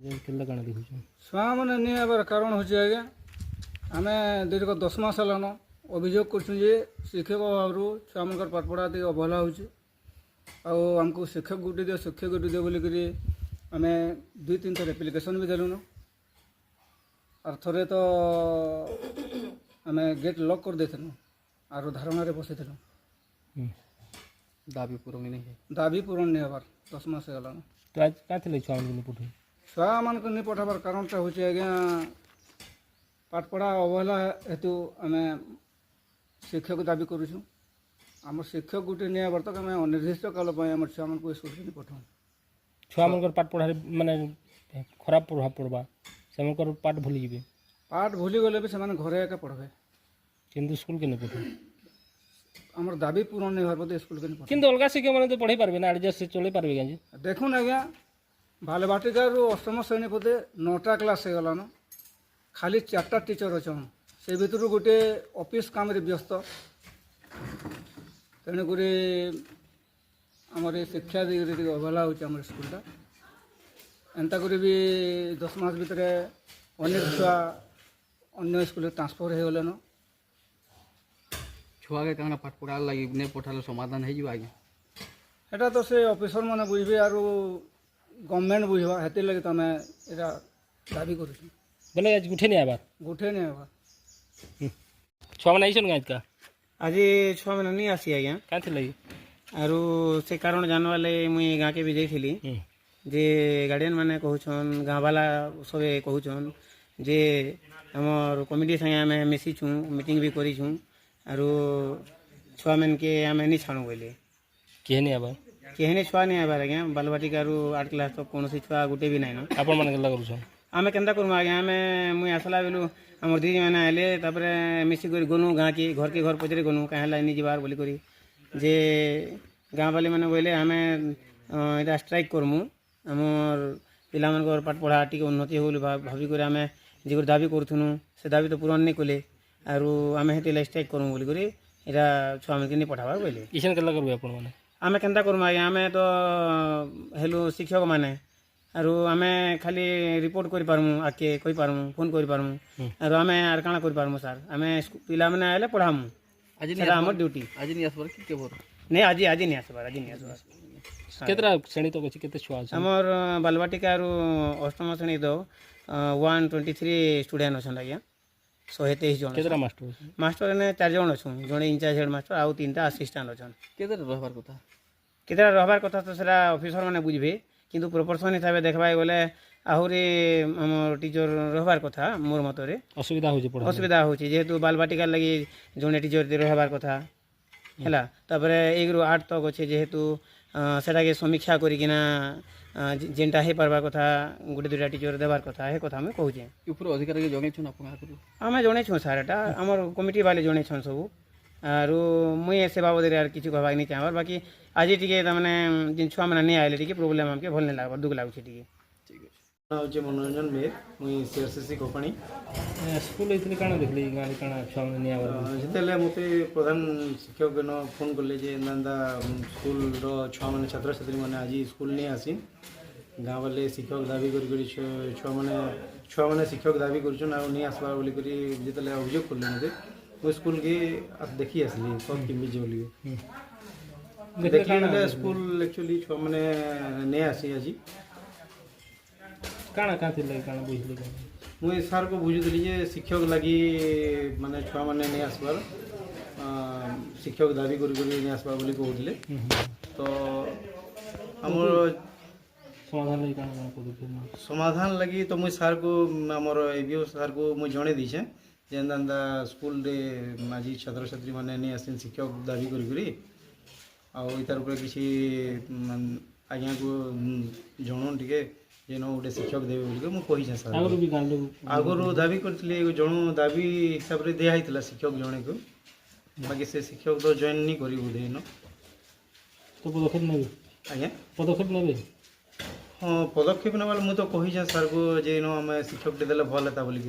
छुआ मैंने नहीं आबार कारण हो आज्ञा आम दीर्घ 10 मास हेलान अभियोग कर शिक्षक अभाव छुआ मान पाठपढ़ा दी अवहेला होमको शिक्षक गुटी दियो बोलिक आम 2-3 थर एप्लिकेसन भी देलुन और थरे तो आम गेट लॉक कर देलु और धारणा बसईलु दाबी पूरण नहीं हबार 10 मास हेलान तो आज क्या छुआ मान नहीं पठाबार कारणटा हूँ आज्ञा पाठपढ़ा अवहेला हेतु आम शिक्षक दाबी करुँ आम शिक्षक गोटे नहीं आबार तक आम अनिर्दिष्ट काल आम छुआ मान स्कूल नहीं पठाऊँ छुआ मान पाठपढ़ा माने खराब प्रभाव पड़वा से पाठ भूली जी पाठ भूली गले भी से घरे एका पढ़े किंतु स्कूल के नहीं पठे आम दाबी पूरण नहीं होर पते स्कूल के नहीं किंतु अलग शिक्षक मैंने तो पढ़ी पार्बे ना एडजस्ट से चले पार्बे क्या देखुन आज्ञा बालबाटिकार 8म श्रेणी पते 9टा क्लास हो गलान खाली 4टा टीचर अच्छन से भितर गोटे ऑफिस काम रे व्यस्त तेणुक आमर शिक्षा दिगरे अवहेला हो स्कूलटा एंता कर भी 10 मास भितर अनेक छुआ अन्य स्कूल ट्रांसफर हो गलन छुआ के कहाँ पाठ पढ़ा लगी नहीं पठाले समाधान हो आज्ञा एटा तो से ऑफिसर मैंने बुझे और गवर्नमेंट बुझवा हेती लगे तो आम यहाँ दाबी कर बोले आज गुठे नहीं आबार गुठे नहीं आबार छुआ मैंने आई आज का आज छुआ मैंने नहीं आसी आज्ञा क्या लगी आरु से कारण जानवाले मुई गाँ के भी जाइली जे गार्डियन मैंने कहून गाँ वाला सबे कहून जे आमर कमिटी संगे आम मिशीचु मीटिंग भी करूँ आरु छुआ मन के आम नहीं छाणु बोले किए नहीं आबार केहने छुआ नहीं आबार आज्ञा बालबाटिका 8 क्लास तक कौन छुआ गुटे भी नाइन आपण मैंने आम केन्ता करूँ आज्ञा आम मुई आसला बेलू आम दीदी मैंने आए मिसिक गनु गाँ के घर पचरे गनु कहीं नहीं जबार बोलिक जे गाँ वाले मैंने बोले आम यहाँ स्ट्राइक करमु आमर पिला पाठ पढ़ा टी उन्नति हो भाविक आम जी दाबी करूँ से दाबी तो पूरण नहीं कले आरु आम हेती स्ट्राइक करूँ बोलिक यहाँ छुआ मन के नहीं पठाबार बोले किसान के करूँ आपण मैंने आम केन्ता करूँ आज्ञा आम तो हेलु शिक्षक मैंने आरु आम खाली रिपोर्ट कर पारमु आके कहि पारमु फोन कर पारमु आरु आम आर काଣା कर पारमु सर आम पिला माने आले पढ़ामु आज सेटा हमर ड्यूटी आज नहीं आसबार कि केबर नहीं आज नहीं आसबार केतरा श्रेणी तो अछि केते छुआ हमर बालबाटिका आरु 8म श्रेणी तो 123 स्टूडेंट अछन आज्ञा 123 जन केतरा मास्टर मास्टर ने 4 जन अछन जने इंचार्ज हेड मास्टर आउ 3टा असिस्टेंट अछन केतर रहबार कथा तो सेटा ऑफिसर माने बुझबे किंतु प्रोपोर्शन हिसाब से देखा गले आहरी आम टीचर रहबार कथा मोर मतरे असुविधा हो जेहेतु बालबाटिका लगी जड़े टीचर रहबार कथा है तापर 1 ରୁ 8 तक अच्छे जेहेतु सेटा के समीक्षा करिकिना जेनटा हो पार्बार कथा गोटे 2टा टीचर देवार कथा है कथा मैं कहूँ ऊपर अधिकारी के जने छन आम जने सार एटा आमर कमिटी वाले जने सब आरु मुई से बाबद किसी कहवा नहीं चाहबार बाकी आज टी मैंने जिन छुआ मैंने नहीं आए टी प्रोब्लेम आमके भल नहीं लगवा दुख लगुच टी हूँ मनोरंजन मेर मुई सीआरसीसी कोपाणी स्कूल इतनी काना देखली गाड़ी काना छुआ मैंने नहीं आबार जितेले मते प्रधान शिक्षक गण फोन कले जे नंदा स्कूल रो छुआ मैंने छात्र छात्री मैंने आज स्कूल नहीं आसी गाँव वाले शिक्षक दाबी कर छुआ मैंने शिक्षक दाबी कर नहीं आसबार बोलिक जितेले अभियोग कले मते वो स्कूल के देखी आसली सब केमी बोलिए देखिए स्कूल एक्चुअली छुआ मैंने नहीं आसी आज काना काना बुझली मुझे सार को बुझुली जे शिक्षक लगी माने छुआ मैंने नहीं आसबार शिक्षक दाबी कर नहीं आसबार बोली कहते तो आमर समाधान लगी तो मुझे सार को आमर एबीओ सार को मुझे जड़े दीचे जेनदा स्कूल रे आज छात्र छात्री मैंने नहीं आसन शिक्षक दाबी करी आर किसी आज्ञा को जन टे जेन गोटे शिक्षक देवे बोलिक मुझे सर आगुरी दाबी करी जन दाबी हिसाब से दिखाई शिक्षक जड़े को बाकी से शिक्षक तो जॉइन नहीं करी बोधे तो पदक्षेप ने आज्ञा पदक्षेप ने हाँ पदक्षेप ना मुझे तो कही सर को जे आम शिक्षक देले भल है बोलिक